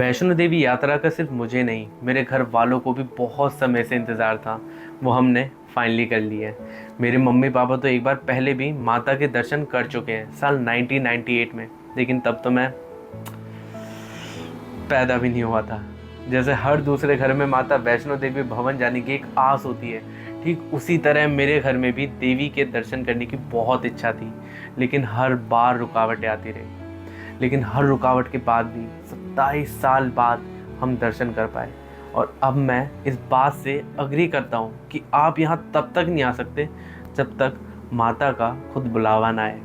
वैष्णो देवी यात्रा का सिर्फ मुझे नहीं, मेरे घर वालों को भी बहुत समय से इंतज़ार था। वो हमने फाइनली कर लिया है। मेरे मम्मी पापा तो एक बार पहले भी माता के दर्शन कर चुके हैं, साल 1998 में। लेकिन तब तो मैं पैदा भी नहीं हुआ था। जैसे हर दूसरे घर में माता वैष्णो देवी भवन जाने की एक आस होती है, ठीक उसी तरह मेरे घर में भी देवी के दर्शन करने की बहुत इच्छा थी। लेकिन हर बार रुकावटें आती रही। लेकिन हर रुकावट के बाद भी 27 साल बाद हम दर्शन कर पाए। और अब मैं इस बात से अग्री करता हूँ कि आप यहाँ तब तक नहीं आ सकते जब तक माता का खुद बुलावा ना आए।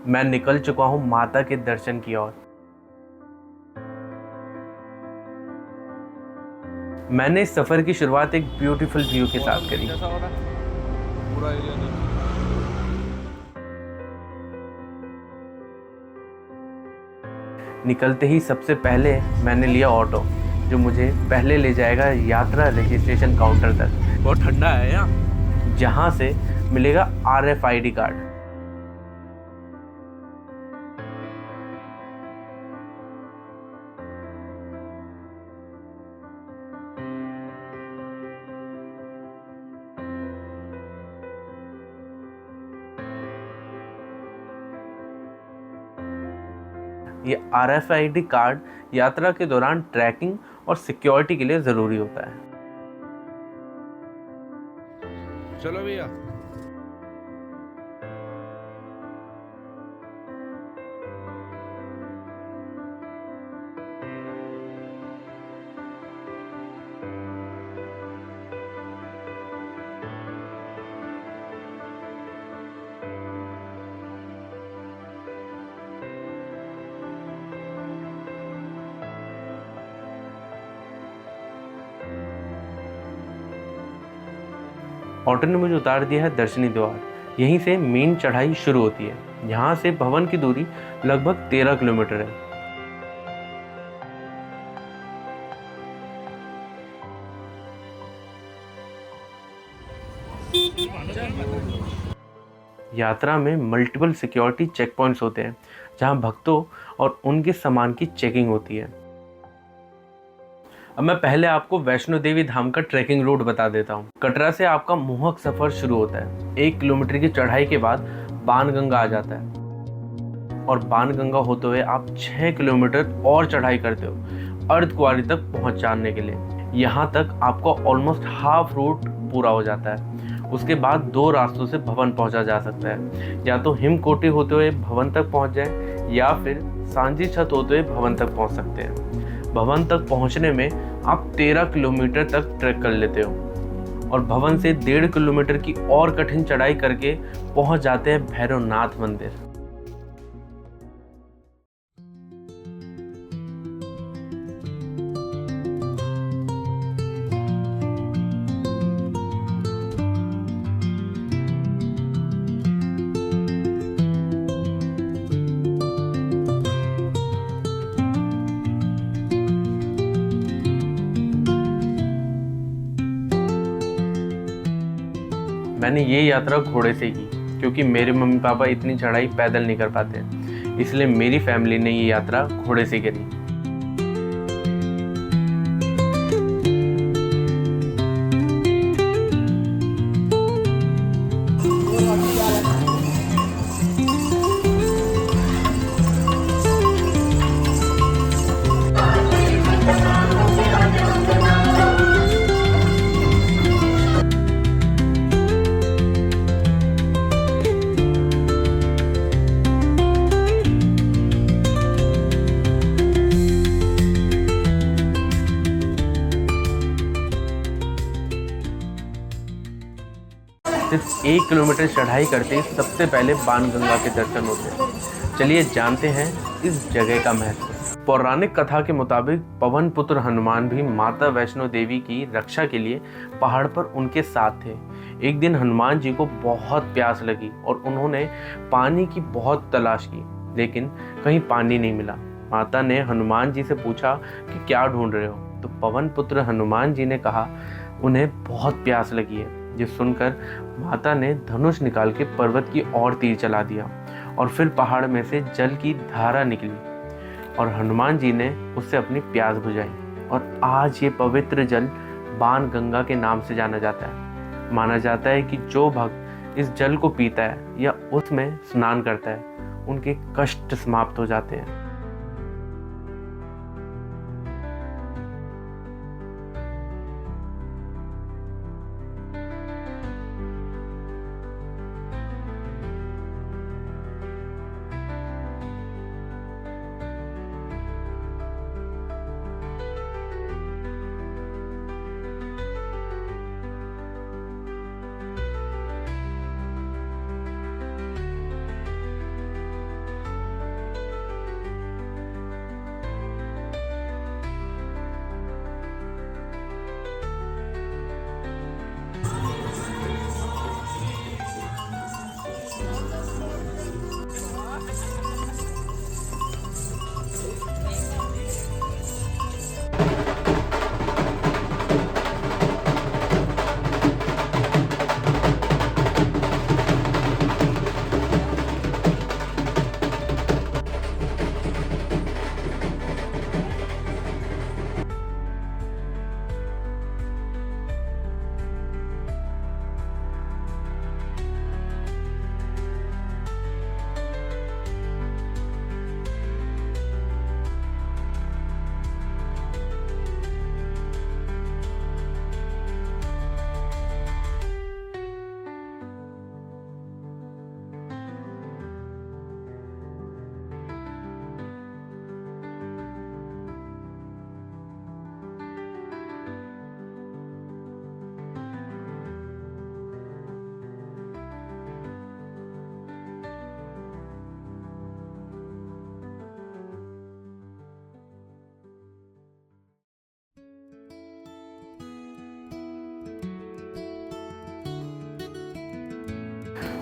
मैं निकल चुका हूँ माता के दर्शन की ओर। मैंने इस सफर की शुरुआत एक ब्यूटीफुल व्यू के साथ करी। कैसा हो रहा है पूरा एरिया नहीं। निकलते ही सबसे पहले मैंने लिया ऑटो, जो मुझे पहले ले जाएगा यात्रा रजिस्ट्रेशन काउंटर तक, बहुत ठंडा है यहाँ। जहाँ से मिलेगा RFID कार्ड। ये RFID कार्ड यात्रा के दौरान ट्रैकिंग और सिक्योरिटी के लिए ज़रूरी होता है। चलो भैया। ऑटो ने मुझे उतार दिया है दर्शनी द्वार। यहीं से मेन चढ़ाई शुरू होती है। यहाँ से भवन की दूरी लगभग 13 किलोमीटर है। यात्रा में मल्टीपल सिक्योरिटी चेक पॉइंट्स होते हैं, जहाँ भक्तों और उनके सामान की चेकिंग होती है। अब मैं पहले आपको वैष्णो देवी धाम का ट्रैकिंग रूट बता देता हूँ। कटरा से आपका मोहक सफर शुरू होता है। 1 किलोमीटर की चढ़ाई के बाद बाणगंगा आ जाता है, और बाणगंगा होते हुए आप 6 किलोमीटर और चढ़ाई करते हो अर्धकुंवारी तक पहुँच जाने के लिए। यहाँ तक आपका ऑलमोस्ट हाफ रूट पूरा हो जाता है। उसके बाद 2 रास्तों से भवन पहुँचा जा सकता है, या तो हिमकोटी होते हुए भवन तक पहुँच जाए, या फिर सांची छत होते हुए भवन तक पहुँच सकते हैं। भवन तक पहुंचने में आप 13 किलोमीटर तक ट्रैक कर लेते हो, और भवन से 1.5 किलोमीटर की और कठिन चढ़ाई करके पहुंच जाते हैं भैरवनाथ मंदिर। मैंने ये यात्रा घोड़े से की, क्योंकि मेरे मम्मी पापा इतनी चढ़ाई पैदल नहीं कर पाते, इसलिए मेरी फैमिली ने ये यात्रा घोड़े से करी। सिर्फ 1 किलोमीटर चढ़ाई करते ही सबसे पहले बाणगंगा के दर्शन होते हैं। चलिए जानते हैं इस जगह का महत्व। पौराणिक कथा के मुताबिक पवन पुत्र हनुमान भी माता वैष्णो देवी की रक्षा के लिए पहाड़ पर उनके साथ थे। एक दिन हनुमान जी को बहुत प्यास लगी और उन्होंने पानी की बहुत तलाश की, लेकिन कहीं पानी नहीं मिला। माता ने हनुमान जी से पूछा कि क्या ढूंढ रहे हो, तो पवन पुत्र हनुमान जी ने कहा उन्हें बहुत प्यास लगी है। ये सुनकर माता ने धनुष निकाल के पर्वत की ओर तीर चला दिया और फिर पहाड़ में से जल की धारा निकली और हनुमान जी ने उससे अपनी प्यास बुझाई। और आज ये पवित्र जल बाण गंगा के नाम से जाना जाता है। माना जाता है कि जो भक्त इस जल को पीता है या उसमें स्नान करता है, उनके कष्ट समाप्त हो जाते हैं।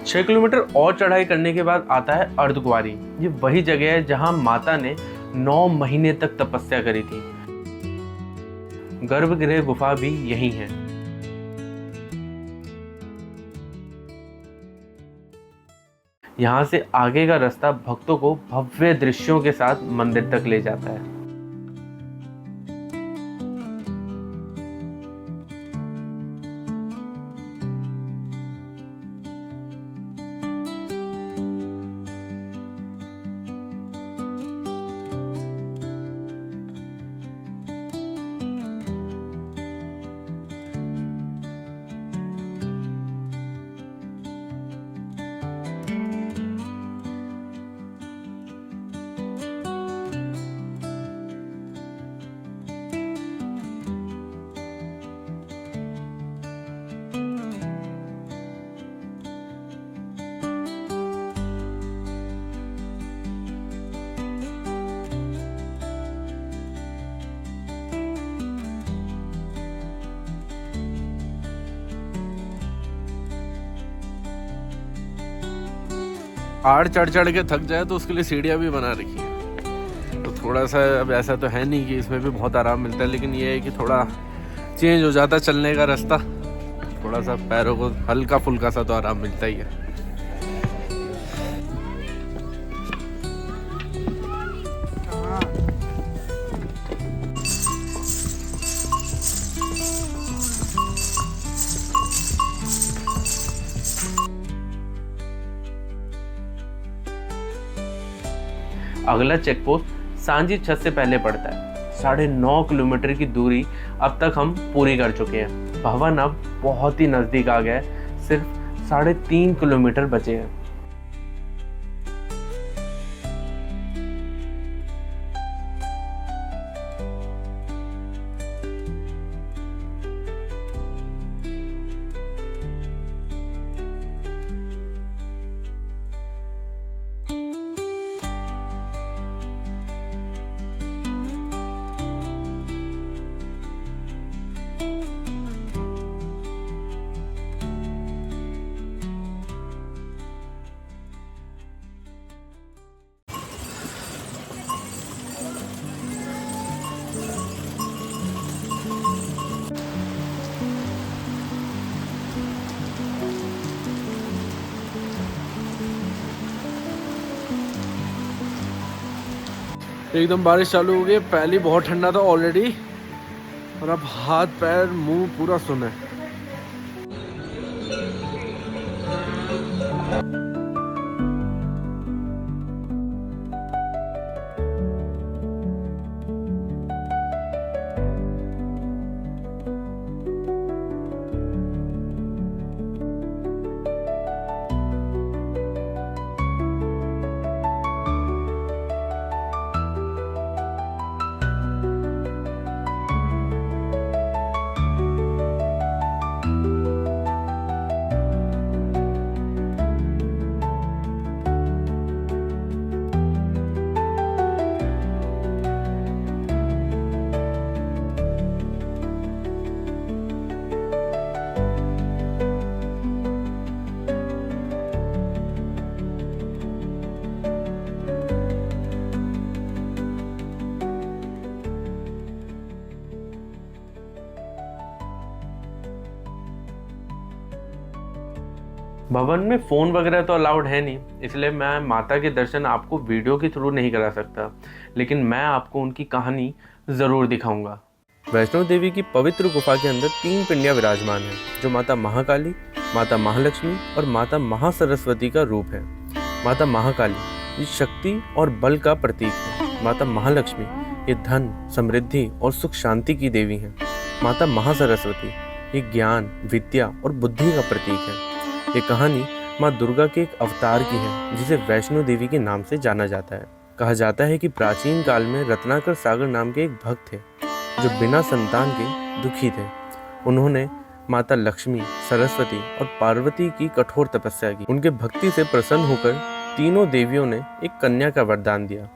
छह किलोमीटर और चढ़ाई करने के बाद आता है अर्धकुंवारी। ये वही जगह है जहां माता ने 9 महीने तक तपस्या करी थी। गर्भगृह गुफा भी यही है। यहाँ से आगे का रास्ता भक्तों को भव्य दृश्यों के साथ मंदिर तक ले जाता है। पहाड़ चढ़ चढ़ के थक जाए तो उसके लिए सीढ़ियाँ भी बना रखी है। तो थोड़ा सा, अब ऐसा तो है नहीं कि इसमें भी बहुत आराम मिलता है, लेकिन ये है कि थोड़ा चेंज हो जाता है चलने का रास्ता। थोड़ा सा पैरों को हल्का फुल्का सा तो आराम मिलता ही है। अगला चेक पोस्ट सांझी छत से पहले पड़ता है। 9.5 किलोमीटर की दूरी अब तक हम पूरी कर चुके हैं। भवन अब बहुत ही नजदीक आ गया है। सिर्फ 3.5 किलोमीटर बचे हैं। एकदम बारिश चालू हो गई। पहले बहुत ठंडा था ऑलरेडी, और अब हाथ पैर मुंह पूरा सुना है। भवन में फ़ोन वगैरह तो अलाउड है नहीं, इसलिए मैं माता के दर्शन आपको वीडियो के थ्रू नहीं करा सकता, लेकिन मैं आपको उनकी कहानी ज़रूर दिखाऊंगा। वैष्णो देवी की पवित्र गुफा के अंदर 3 पिंडियाँ विराजमान हैं, जो माता महाकाली, माता महालक्ष्मी और माता महासरस्वती का रूप है। माता महाकाली ये शक्ति और बल का प्रतीक है। माता महालक्ष्मी ये धन, समृद्धि और सुख शांति की देवी हैं। माता महासरस्वती ये ज्ञान, विद्या और बुद्धि का प्रतीक है। ये कहानी माँ दुर्गा के एक अवतार की है, जिसे वैष्णो देवी के नाम से जाना जाता है। कहा जाता है कि प्राचीन काल में रत्नाकर सागर नाम के एक भक्त थे, जो बिना संतान के दुखी थे। उन्होंने माता लक्ष्मी, सरस्वती और पार्वती की कठोर तपस्या की। उनके भक्ति से प्रसन्न होकर तीनों देवियों ने एक कन्या का वरदान दिया,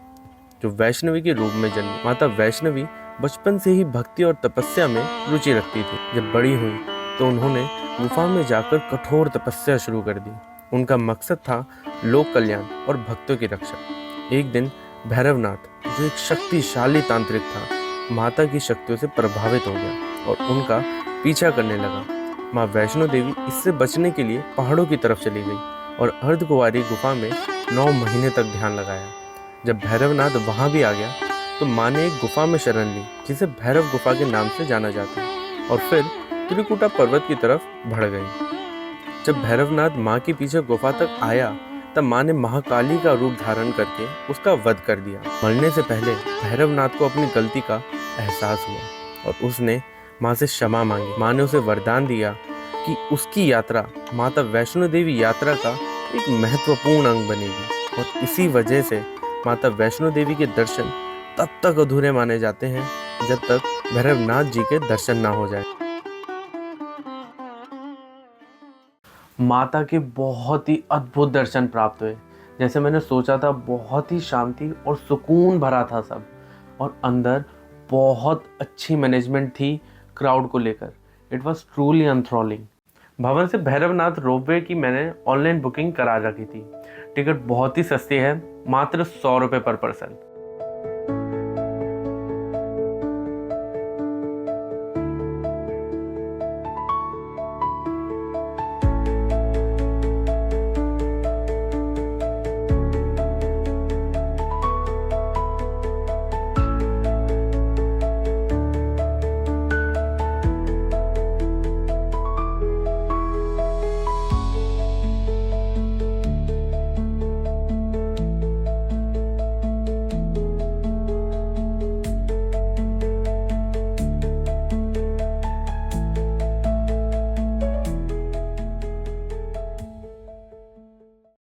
जो वैष्णवी के रूप में जन्मी। माता वैष्णवी बचपन से ही भक्ति और तपस्या में रुचि रखती थी। जब बड़ी हुई तो उन्होंने गुफा में जाकर कठोर तपस्या शुरू कर दी। उनका मकसद था लोक कल्याण और भक्तों की रक्षा। एक दिन भैरवनाथ, जो एक शक्तिशाली तांत्रिक था, माता की शक्तियों से प्रभावित हो गया और उनका पीछा करने लगा। माँ वैष्णो देवी इससे बचने के लिए पहाड़ों की तरफ चली गई और अर्धकुंवारी गुफा में 9 महीने तक ध्यान लगाया। जब भैरवनाथ वहाँ भी आ गया तो माँ ने एक गुफा में शरण ली, जिसे भैरव गुफा के नाम से जाना जाता है, और फिर त्रिकुटा पर्वत की तरफ बढ़ गई। जब भैरवनाथ माँ के पीछे गुफा तक आया, तब माँ ने महाकाली का रूप धारण करके उसका वध कर दिया। मरने से पहले भैरवनाथ को अपनी गलती का एहसास हुआ और उसने माँ से क्षमा मांगी। माँ ने उसे वरदान दिया कि उसकी यात्रा माता वैष्णो देवी यात्रा का एक महत्वपूर्ण अंग बनेगी, और इसी वजह से माता वैष्णो देवी के दर्शन तब तक अधूरे माने जाते हैं जब तक भैरवनाथ जी के दर्शन ना हो जाए। माता के बहुत ही अद्भुत दर्शन प्राप्त हुए। जैसे मैंने सोचा था, बहुत ही शांति और सुकून भरा था सब, और अंदर बहुत अच्छी मैनेजमेंट थी क्राउड को लेकर। It was truly enthralling. Bhawan से भैरवनाथ रोपवे की मैंने ऑनलाइन बुकिंग करा रखी थी। टिकट बहुत ही सस्ती है, मात्र 100 रुपये पर पर्सन।